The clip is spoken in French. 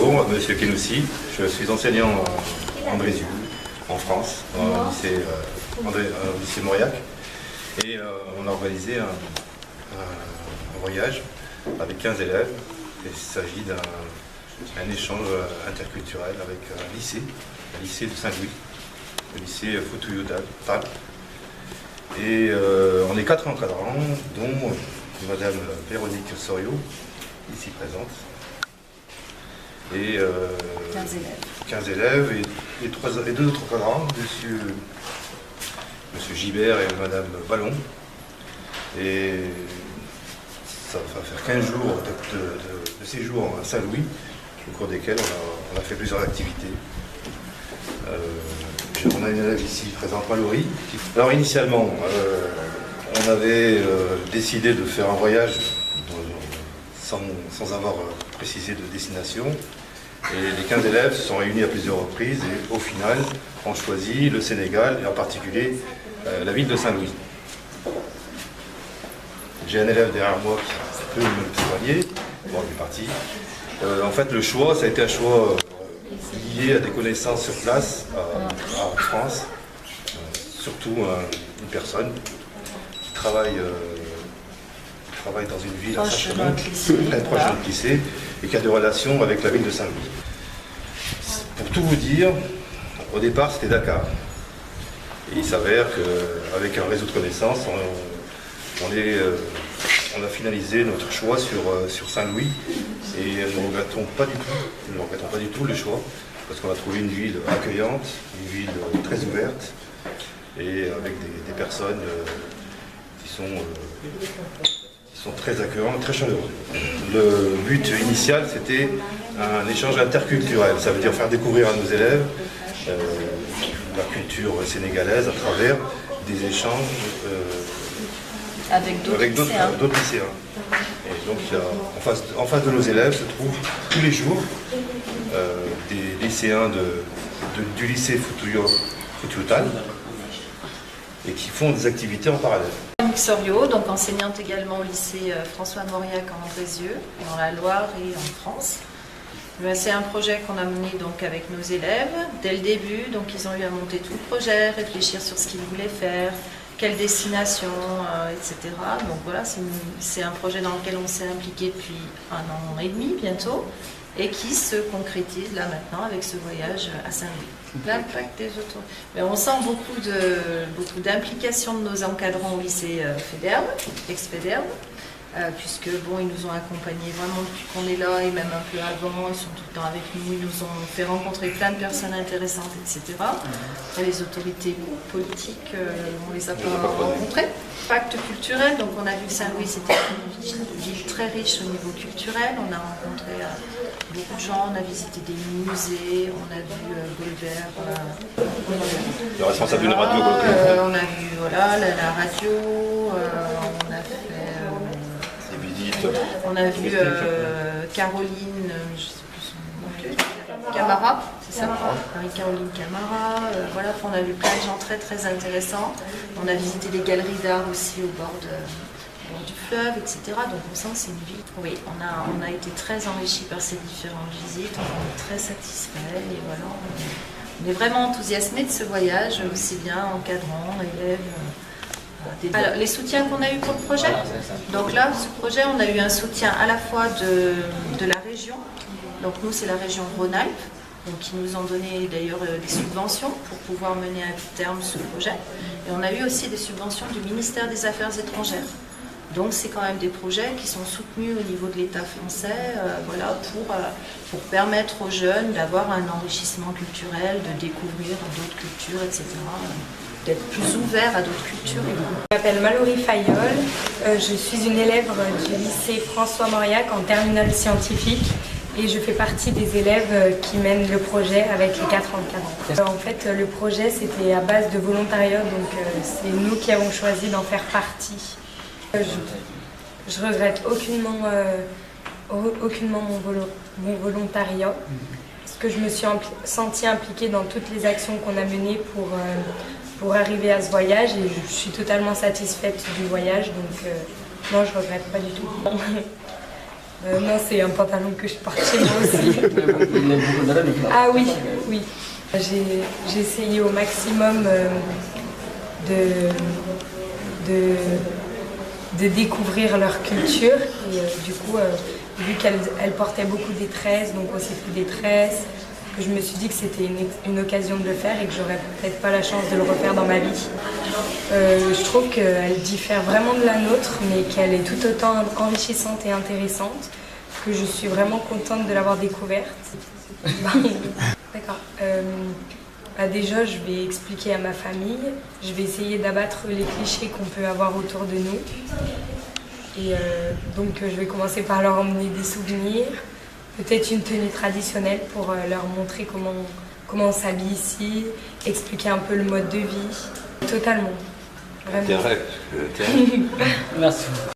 Bonjour, Monsieur Kenoussi. Je suis enseignant en Brésil, en France, au lycée Mauriac. Et on a organisé un voyage avec 15 élèves. Il s'agit d'un échange interculturel avec un lycée de Saint-Louis, le lycée Futuyutal. Et on est 4 encadrants, dont Madame Véronique Sorio, ici présente. Et 15 élèves et 2 autres encadrants, Monsieur Gibert et Madame Ballon. Et ça va faire 15 jours de séjour à Saint-Louis, au cours desquels on a fait plusieurs activités. On a une élève ici présente, Mallory. Alors initialement, on avait décidé de faire un voyage sans avoir précisé de destination. Et les 15 élèves se sont réunis à plusieurs reprises et au final ont choisi le Sénégal et en particulier la ville de Saint-Louis. J'ai un élève derrière moi qui peut me témoigner. Bon, il est parti. En fait, le choix, ça a été un choix lié à des connaissances sur place, en France. Surtout une personne qui travaille dans une ville à Saint-Chamond, très proche de notre lycée, et qui a des relations avec la ville de Saint-Louis. Pour tout vous dire, au départ c'était Dakar. Et il s'avère qu'avec un réseau de connaissances, on a finalisé notre choix sur Saint-Louis et nous ne regrettons pas du tout le choix, parce qu'on a trouvé une ville accueillante, une ville très ouverte et avec des personnes qui sont très accueillantes, très chaleureuses. Le but initial, c'était un échange interculturel. Ça veut dire faire découvrir à nos élèves la culture sénégalaise à travers des échanges avec d'autres lycéens. Et donc, en face de nos élèves se trouvent tous les jours des lycéens du lycée Futuyutal et qui font des activités en parallèle. Sorio, donc enseignante également au lycée François Mauriac en Andrézieux, dans la Loire et en France. C'est un projet qu'on a mené donc avec nos élèves dès le début, donc ils ont eu à monter tout le projet, réfléchir sur ce qu'ils voulaient faire, quelle destination, etc. Donc voilà, c'est un projet dans lequel on s'est impliqué depuis 1 an et demi bientôt et qui se concrétise là maintenant avec ce voyage à Saint-Louis. L'impact des autres. Mais on sent beaucoup d'implication de nos encadrants au lycée Féderbe, ex-Féderbe, puisque bon, ils nous ont accompagnés vraiment depuis qu'on est là et même un peu avant, ils sont tout le temps avec nous, ils nous ont fait rencontrer plein de personnes intéressantes, etc. Et les autorités politiques, on les a pas rencontrées. Pacte culturel, donc on a vu que Saint-Louis c'était une ville très riche au niveau culturel, on a rencontré beaucoup de gens, on a visité des musées, on a vu Goldberg, le responsable d'une radio, on a vu voilà, la radio, on a fait des visites. On a vu Caroline, je sais plus son nom, Camara, c'est ça, Marie-Caroline Camara, voilà, on a vu plein de gens très très intéressants. On a visité les galeries d'art aussi au bord du fleuve, etc. Donc on sent que c'est une ville. Oui, on a été très enrichis par ces différentes visites, on est très satisfaits et voilà, on est vraiment enthousiasmés de ce voyage, aussi bien encadrants, élèves. Alors, les soutiens qu'on a eu pour le projet, donc là, ce projet, on a eu un soutien à la fois de la région, donc nous c'est la région Rhône-Alpes, donc qui nous ont donné d'ailleurs des subventions pour pouvoir mener à terme ce projet, et on a eu aussi des subventions du ministère des Affaires étrangères. Donc c'est quand même des projets qui sont soutenus au niveau de l'État français, voilà, pour permettre aux jeunes d'avoir un enrichissement culturel, de découvrir d'autres cultures, etc. D'être plus ouvert à d'autres cultures. Je m'appelle Mallory Fayol, je suis une élève du lycée François Mauriac en terminale scientifique et je fais partie des élèves qui mènent le projet avec les 4 encadrants. En fait, le projet c'était à base de volontariat, donc c'est nous qui avons choisi d'en faire partie. Je regrette aucunement mon volontariat, parce que je me suis sentie impliquée dans toutes les actions qu'on a menées pour arriver à ce voyage et je suis totalement satisfaite du voyage, donc non, je ne regrette pas du tout. Non, c'est un pantalon que je porte chez moi aussi. Ah oui, oui. J'ai essayé au maximum de découvrir leur culture. Et du coup, vu qu'elle portait beaucoup des tresses, donc aussi des tresses, je me suis dit que c'était une occasion de le faire et que j'aurais peut-être pas la chance de le refaire dans ma vie. Je trouve qu'elle diffère vraiment de la nôtre, mais qu'elle est tout autant enrichissante et intéressante, que je suis vraiment contente de l'avoir découverte. D'accord. Déjà, je vais expliquer à ma famille, je vais essayer d'abattre les clichés qu'on peut avoir autour de nous. Et donc, je vais commencer par leur emmener des souvenirs, peut-être une tenue traditionnelle pour leur montrer comment on s'habille ici, expliquer un peu le mode de vie. Totalement. Vraiment. Merci.